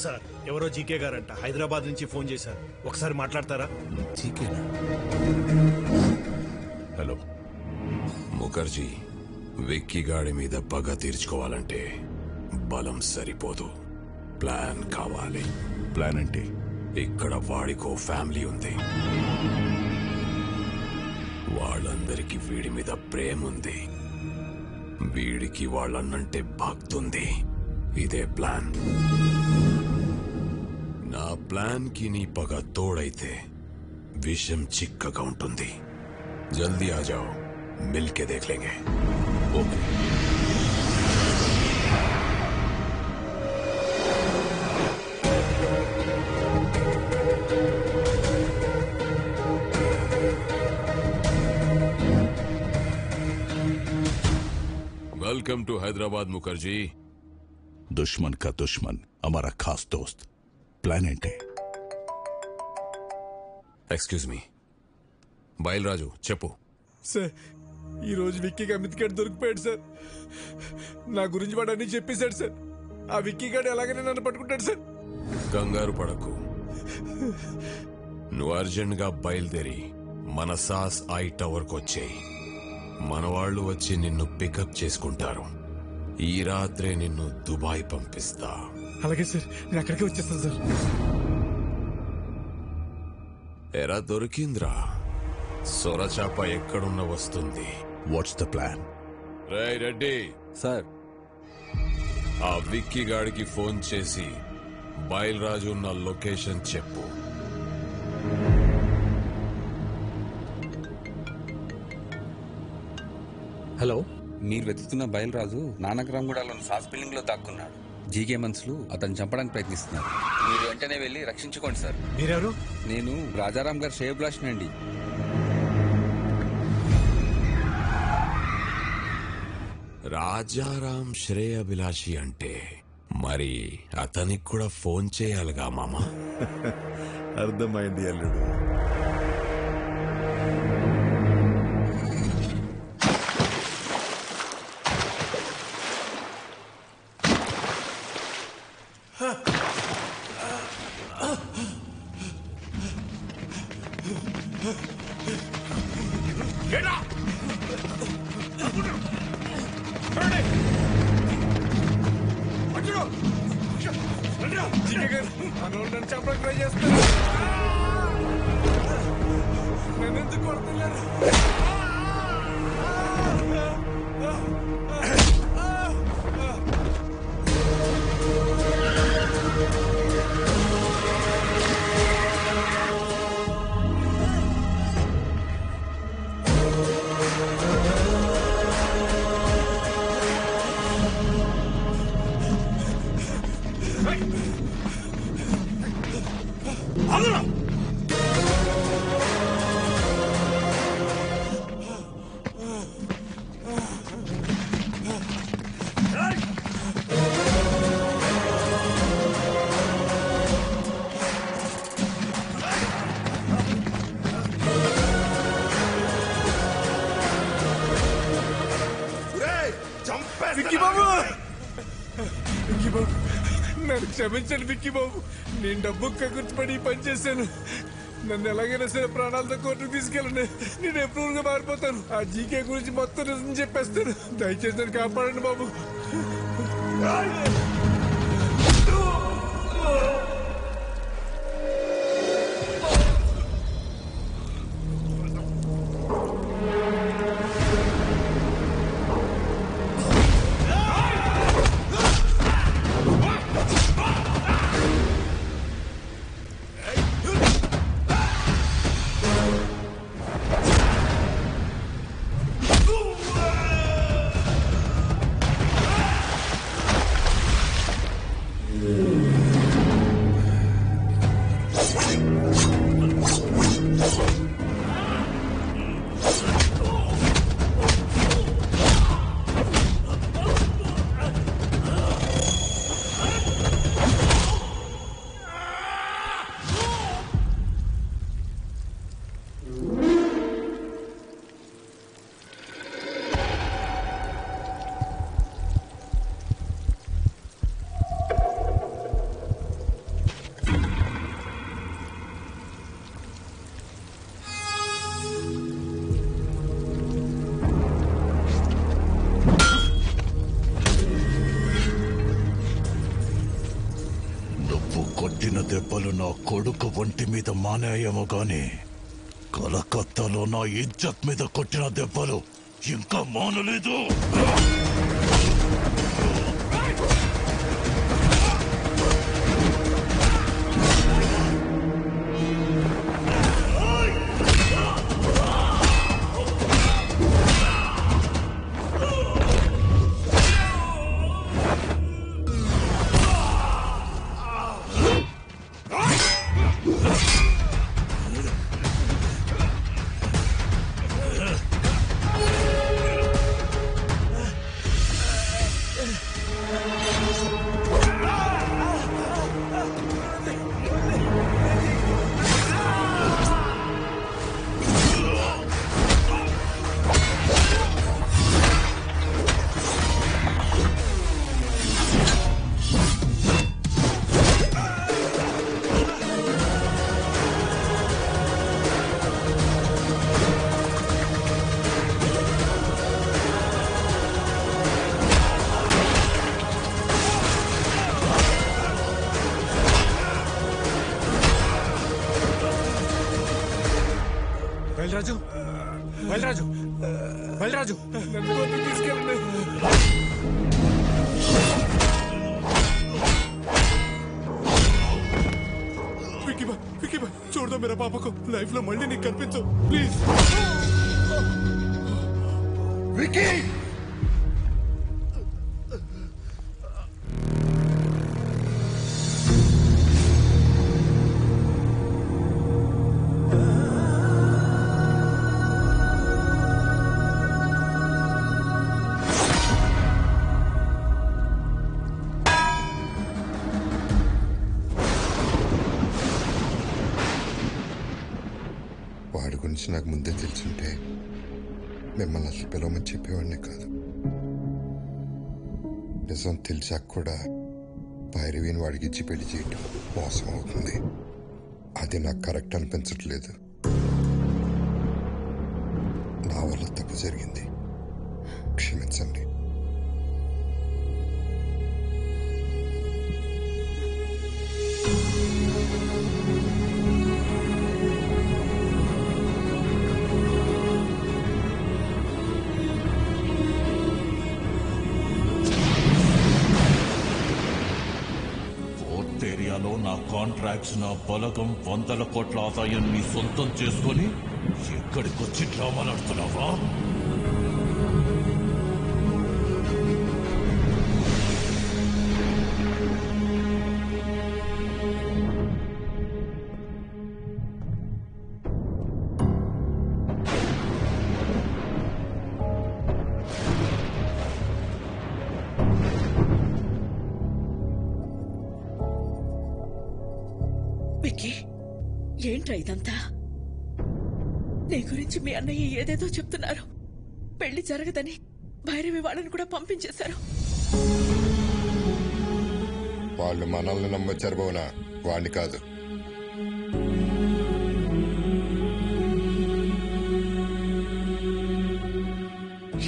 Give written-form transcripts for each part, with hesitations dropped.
Sir ఎవరో GK గారంట Hyderabad నుంచి phone చేశారు, ఒకసారి మాట్లాడతారా? జీకేనా? హలో ముఖర్జీ, విక్కీ గాడి మీద పగ తీర్చుకోవాలంటే బలం సరిపోదు, ప్లాన్ కావాలి. ప్లాన్ అంటే? ఇక్కడ వాడికో ఫ్యామిలీ ఉంది, వాళ్ళందరికీ వీడి మీద ప్రేమ ఉంది, వీడికి వాళ్ళన్నంటే భక్తుంది. ఇదే ప్లాన్. నా ప్లాన్ కి నీ పగ తోడైతే విషయం చిక్కగా ఉంటుంది. జల్దీ ఆ జాओ, మిల్కే దేఖ్ లేంగే. Okay. Welcome to Hyderabad Mukherjee. दुश्मन का दुश्मन हमारा खास दोस्त। प्लान ఏంటి? ఎక్స్క్యూజ్ మీ, బయలురాజు చెప్పు. సార్ ఈరోజు విక్కీకి అమిత్ గడ్ దొరికిపోయాడు సార్. నా గురించి వాడు అన్ని చెప్పేశాడు సార్. ఆ విక్కీ గడ్ ఎలాగైనా నన్ను పట్టుకుంటాడు సార్. కంగారు పడకు, నువ్వు అర్జెంట్ గా బయలుదేరి మన సాస్ ఐ టవర్ కు వచ్చేయి. మన వాళ్ళు వచ్చి నిన్ను పికప్ చేసుకుంటారు. ఈ రాత్రే నిన్ను దుబాయ్ పంపిస్తా. అలాగే సార్, నేను అక్కడికే వచ్చేస్తాను సార్. ఎరా దొరికింద్రా, సొరచాప ఎక్కడున్న వస్తుంది. What's the plan? రేయ్ రెడ్డి సార్, ఆ విక్కీ గాడికి ఫోన్ చేసి బయలురాజు ఉన్న లొకేషన్ చెప్పు. హలో, మీరు వెతుకుతున్న బయలురాజు నానక్రామ్గూడలోని సాస్ బిల్డింగ్ లో దాక్కున్నాడు. జీకే మనుషులు అతను చంపడానికి ప్రయత్నిస్తున్నారు. మీరు వెంటనే వెళ్ళి రక్షించుకోండి సార్. మీరెవరు? నేను రాజారాం గారు శ్రేయభిలాష్ అండి. రాజారాం శ్రేయభిలాషి అంటే మరి అతనికి కూడా ఫోన్ చేయాలిగా మామా. అర్థమైంది అల్లుడు. జీకే గారు నన్ను చంపడానికి ట్రై చేస్తాను. నన్ను ఎందుకు కొడుతున్నారు? విక్కీ బాబు, విక్కీ బాబు, నన్ను క్షమించండి విక్కీ బాబు. నేను డబ్బు కగుర్తుపడి పని చేశాను. నన్ను ఎలాగైనా సరే ప్రాణాలతో కోర్టుకు తీసుకెళ్ళండి. నేను ఎప్రూవల్ గా మారిపోతాను. ఆ జీకే గురించి మొత్తం నిజం చెప్పేస్తాను. దయచేసి నన్ను కాపాడండి బాబు. కొట్టిన దెబ్బలు నా కొడుకు ఒంటి మీద మానేయేమో గాని కలకత్తాలో నా ఇజ్జత్ మీద కొట్టిన దెబ్బలు ఇంకా మానలేదు. బయలురాజు బయలురాజు బయలురాజు నన్ను కోర్టుకు తీసుకెళ్ళండి. విక్కీ బా చూడదా మేరా పాపకు లైఫ్ లో మళ్ళీ నీకు కనిపించు ప్లీజ్. విక్కీ వాడి గురించి నాకు ముందే తెలుసుంటే మిమ్మల్ని అసలు పిలవమని చెప్పేవాడినే కాదు. నిజం తెలిసాక కూడా భైరవిని వాడికి ఇచ్చి పెళ్లి చేయటం మోసం అవుతుంది. అది నాకు కరెక్ట్ అనిపించట్లేదు. నా వల్ల తప్పు జరిగింది, క్షమించండి. ఏరియాలో నా కాంట్రాక్ట్స్, నా బలగం, 100 కోట్ల ఆదాయాన్ని సొంతం చేసుకొని ఎక్కడికొచ్చి డ్రామాలు ఆడుతున్నావా? విక్కీ, ఏంట్రా ఇదంతా? నీ గురించి మీ అన్నయ్య ఏదేదో చెప్తున్నారు. పెళ్లి జరగదని భైరవి వాళ్ళని కూడా పంపించేశారు. వాళ్ళు మనల్ని నమ్మొచ్చారు భవన, వాడిని కాదు.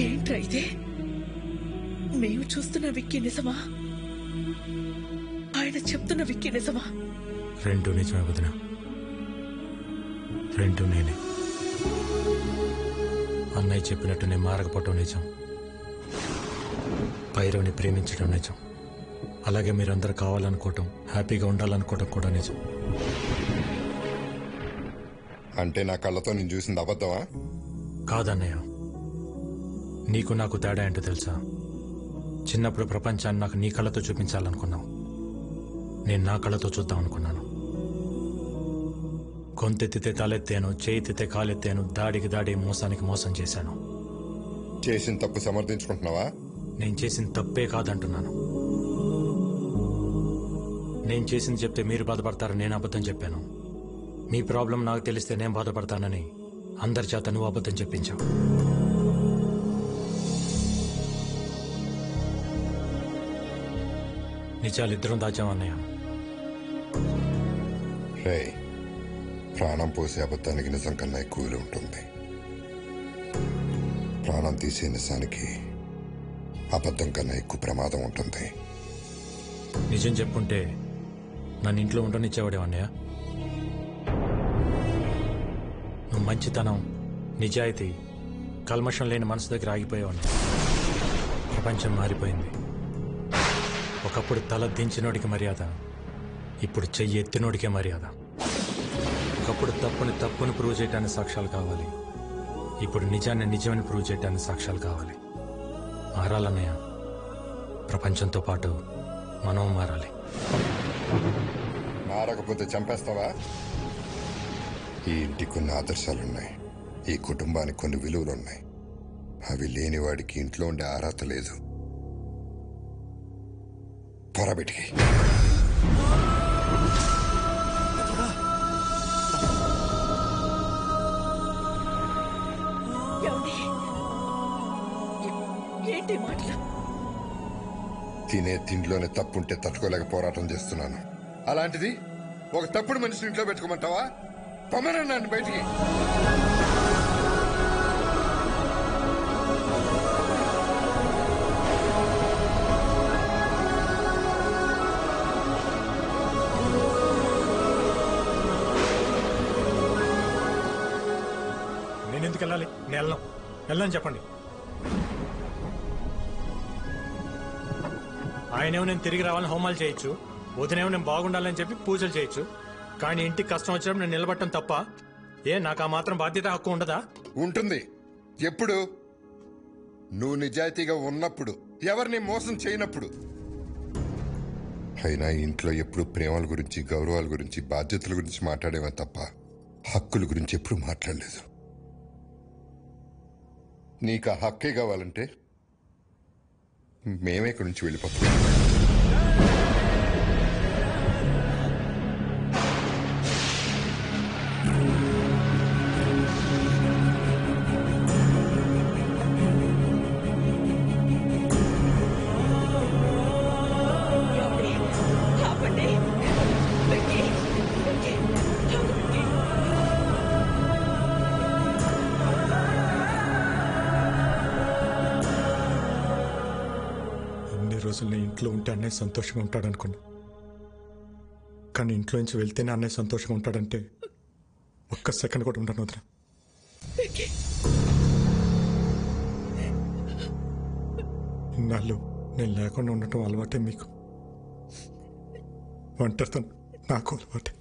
ఏంట్రా ఇదే? మేము చూస్తున్న విక్కీ నిజమా? ఆయన చెప్తున్న విక్కీ నిజమా? రెండు నిజమే వదిన, రెండు నేనే. అన్నయ్య చెప్పినట్టు నేను మారకపోవటం నిజం, భైరవిని ప్రేమించడం నిజం, అలాగే మీరందరూ కావాలనుకోవటం, హ్యాపీగా ఉండాలనుకోవటం కూడా నిజం. అంటే నా కళ్ళతో నేను చూసింది అబద్ధమా? కాదన్నయ్య, నీకు నాకు తేడా ఏంటో తెలుసా? చిన్నప్పుడు ప్రపంచాన్ని నాకు నీ కళ్ళతో చూపించాలనుకున్నావు, నేను నా కళ్ళతో చూద్దాం అనుకున్నాను. గొంతెత్తితే తలెత్తాను, చేయితే కాలెత్తాను, దాడికి దాడి, మోసానికి మోసం చేశాను. చేసిన తప్పు సమర్థించుకుంటున్నావా? నేను చేసిన తప్పే కాదంటున్నాను. నేను చేసింది చెప్తే మీరు బాధపడతారని నేను అబద్ధం చెప్పాను. మీ ప్రాబ్లం నాకు తెలిస్తే నేను బాధపడతానని అందరి చేత నువ్వు అబద్ధం చెప్పించావు. నిజాలు ఇద్దరం దాచామన్నయ్య. రే, ప్రాణం పోసే అబద్ధానికి నిజం కన్నా ఎక్కువ విలువ ఉంటుంది. ప్రాణం తీసే నిజానికి అబద్ధం కన్నా ఎక్కువ ప్రమాదం ఉంటుంది. నిజం చెప్పుంటే నన్ను ఇంట్లో ఉండనిచ్చేవాడేవా అన్నయ్య? నువ్వు మంచితనం, నిజాయితీ, కల్మషం లేని మనసు దగ్గర ఆగిపోయావన్నా. ప్రపంచం మారిపోయింది. ఒకప్పుడు తల దించినోడికి మర్యాద, ఇప్పుడు చెయ్యి ఎత్తినోడికే మర్యాద. ఒకప్పుడు తప్పుని ప్రూవ్ చేయడానికి సాక్ష్యాలు కావాలి, ఇప్పుడు నిజాన్ని నిజమని ప్రూవ్ చేయడానికి సాక్ష్యాలు కావాలి. మారాలన్నయ్య. ప్రపంచంతో పాటు మనం మారాలి. మారకపోతే చంపేస్తావా? ఈ ఇంటికి కొన్ని ఆదర్శాలున్నాయి, ఈ కుటుంబానికి కొన్ని విలువలున్నాయి. అవి లేని వాడికి ఇంట్లో ఉండే అర్హత లేదు. పొరబెటికి ఏంటి మాటలు? తినే తిండిలోనే తప్పుంటే తట్టుకోలేక పోరాటం చేస్తున్నాను. అలాంటిది ఒక తప్పుడు మనిషిని ఇంట్లో పెట్టుకోమంటావా? పొమ్మనన్నాను బయటికి. నేను ఎందుకు వెళ్ళాలి? నేను వెళ్ళను చెప్పండి. ఆయనేమో నేను తిరిగి రావాలని హోమాలు చేయొచ్చు, వదినేమో నేను బాగుండాలని చెప్పి పూజలు చేయొచ్చు. కానీ ఇంటికి కష్టం వచ్చినప్పుడు నేను నిలబడటం తప్ప నాకు ఆ మాత్రం బాధ్యత, హక్కు ఉండదా? ఉంటుంది. ఎప్పుడు? నువ్వు నిజాయితీగా ఉన్నప్పుడు, ఎవరిని మోసం చేయనప్పుడు. అయినా ఇంట్లో ఎప్పుడు ప్రేమల గురించి, గౌరవాల గురించి, బాధ్యతల గురించి మాట్లాడేవా తప్ప హక్కుల గురించి ఎప్పుడు మాట్లాడలేదు. నీకు ఆ హక్కే కావాలంటే మేమే ఇక్కడి నుంచి వెళ్ళిపోతాం. రోజులు నేను ఇంట్లో ఉంటే అన్నయ్య సంతోషంగా ఉంటాడు అనుకున్నా. కానీ ఇంట్లో నుంచి వెళ్తేనే అన్నయ్య సంతోషంగా ఉంటాడంటే ఒక్క సెకండ్ కూడా ఉండను వదిన. ఇన్నాళ్ళు నేను లేకుండా ఉండటం అలవాటే మీకు, ఒంటరితో నాకు అలవాటే.